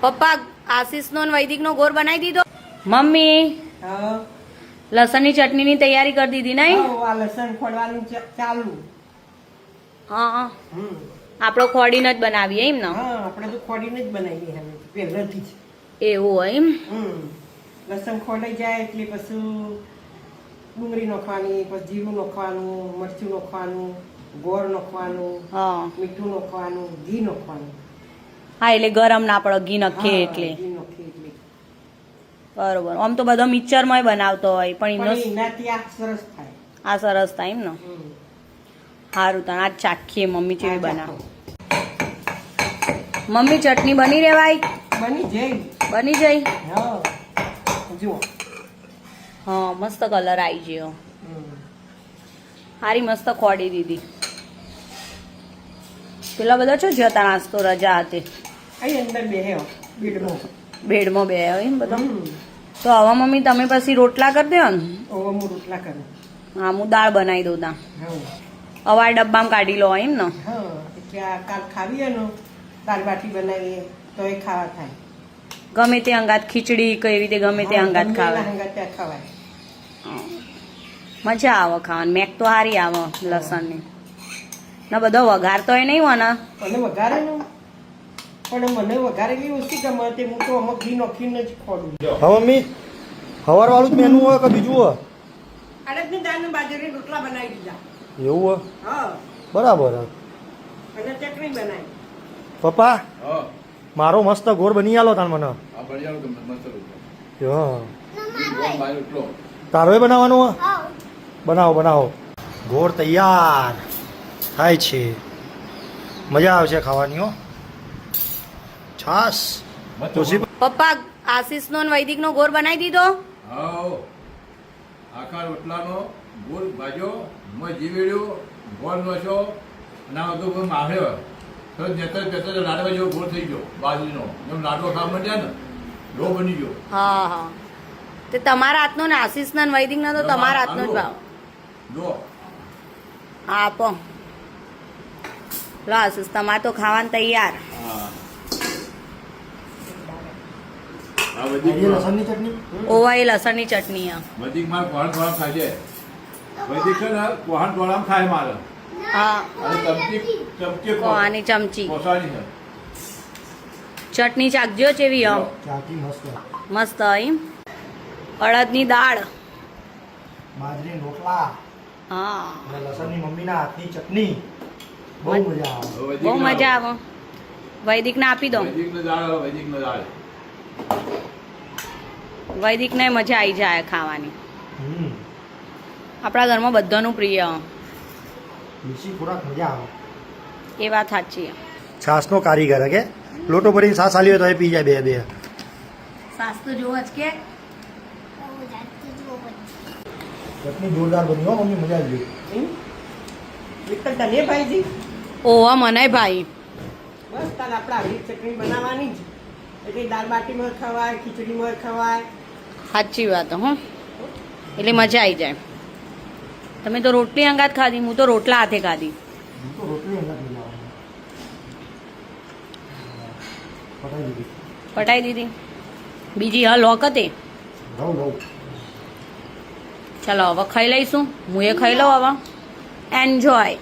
પપ્પા આશીષનો ને વૈદિકનો ગોળ બનાવી દીધો. મમ્મી હા લસણની ચટણીની તૈયારી કરી દીધી નહીં? આ લસણ ખોડવાનું ચાલુ. હા આપણો ખોડીને જ બનાવીએ એમ ને? હા આપણે તો ખોડીને જ બનાવીએ હવે પહેલેથી જ. એવું હોય એમ? લસણ ખોડાઈ જાય એટલે પછી ડુંગળી નાખવાની, પછી જીરું નાખવાનું, મરચું નાખવાનું, ગોળ નાખવાનું, હા મીઠું નાખવાનું, ઘી નાખવાનું. હા એટલે ગરમ ના પડે ઘી નખીએ એટલે. ઘી નાખીએ એટલે બરોબર. આમ તો બધો મિક્સરમાં બનાવતો હોય પણ એનો એનાથી આ સરસ થાય. આ સરસ થાય એમ ને? સારું તને આજ ચાખીએ મમ્મી કેવી બનાવ. મમ્મી ચટણી બની રેવાય? બની જઈ. બની જઈ? હા જુઓ. હા મસ્ત કલર આવી ગયો. સારી મસ્ત ખોડી દીધી. પેલા બધા શું જતા નાસ્તો રજા હતી? અહીં અંદર બેહ્યો બેડમાં. બેડમાં બે એમ બધા? તો હવે મમ્મી તમે પછી રોટલા કરી દો ને? હવે હું રોટલા કરું. હા હું દાળ બનાવી દઉં તા. હા અવાર ડબ્બામાં કાઢી લો એમ ને? હા એટલે આ કાલ ખાવીએ ને દાળ બાટી બનાવીએ તો એ ખાવા થાય. ગમે તે અંગાત ખીચડી કઈ રીતે ગમે તે અંગાત ખાવા ત્યાં ખવાય. મજા આવે ખાવાની. મેક તો સારી આવે લસણની. ના બધો વઘાર તો નહીં હોના? મને વઘારે ને પણ મને વઘારેલી ઓછી ગમે તે હું તો અમુક ઘી નાખીને જ ખોડું. હવે મમ્મી સવાર વાળું જ મેનુ હોય કે બીજું હોય? અડદની દાળની બાજરી રોટલા બનાવી દીધા. એવું હોય? હા બરાબર. અને ચટણી બનાવી. પપ્પા મારો મસ્ત ગોળ બની આલો તાન મને. તારો એ બનાવવાનો હોય? બનાવો બનાવો. ગોળ તૈયાર થાય છે. મજા આવશે ખાવાની હો. છાસ પપ્પા આશીષનો ને વૈદિકનો ગોળ બનાવી દીધો? આખા રોટલાનો ગોળ ભાજ્યો, જીવેડ્યો, ગોળ નોશો, અને આ બધું માર્યો. તો નેતર પેતર લાડવા જેવો ગોળ થઈ ગયો બાજરીનો. જેમ લાડવો ખાવા માંડ્યા ને લો બની ગયો. હા હા તે તમારા હાથનો ને આશીષના ને વૈદિકનો તો તમારા હાથનો જ ભાવ. લો હા આપો. લો આશીષ તમારે તો ખાવાનું તૈયાર. લસણની ચટણી. ઓવા એ લસણની ચટણી. વૈદિક મારે કોહણ ટોળામ ખાય છે. વૈદિક છે ને કોહણ ટોળામ ખાય મારે. હા અને ચમચી કોવાની ચમચી કોસાની છે. ચટણી ચાખજો ચેવી હો. ચાકી મસ્ત. મસ્ત એમ. અડદની દાળ. બાજરીના રોટલા હા અને લસણની મમ્મીના હાથની ચટણી. બહુ મજા આવે. બહુ મજા આવે. વૈદિકને આપી દો. વૈદિકને દાળ વૈદિકને દાળ. વૈદિકને મજા આવી જાય ખાવાની. આપણા ઘરમાં બધાનું પ્રિય. દેશી ખોરાક મજા આવે. એ વાત સાચી. છાસનો કારીગર કે લોટો ભરીને છાસ આલી હોય તો એ પી જાય બે બે. સાસ તો જોવા જ કે ચટણી જોરદાર બની હો મમ્મી. મજા આવી ગઈ. એક તો તને ભાઈજી ઓવા મને ભાઈ. બસ તાર આપણે આવી ચટણી બનાવવાની જ. એટલે દાળ બાટીમાં ખવાય, ખીચડીમાં ખવાય. સાચી વાત હો. એટલે મજા આવી જાય. તમે તો રોટલી અંગાત ખાધી, હું તો રોટલા હાથે ખાધી. હું તો રોટલી અંદર લઈ આવવાની. પટાઈ દીધી. પટાઈ દીધી. બીજી હા લોક હતી. રહું ચાલો હવે ખાઈ લઈશું. હું એ ખાઈ લઉં હવે. એન્જોય.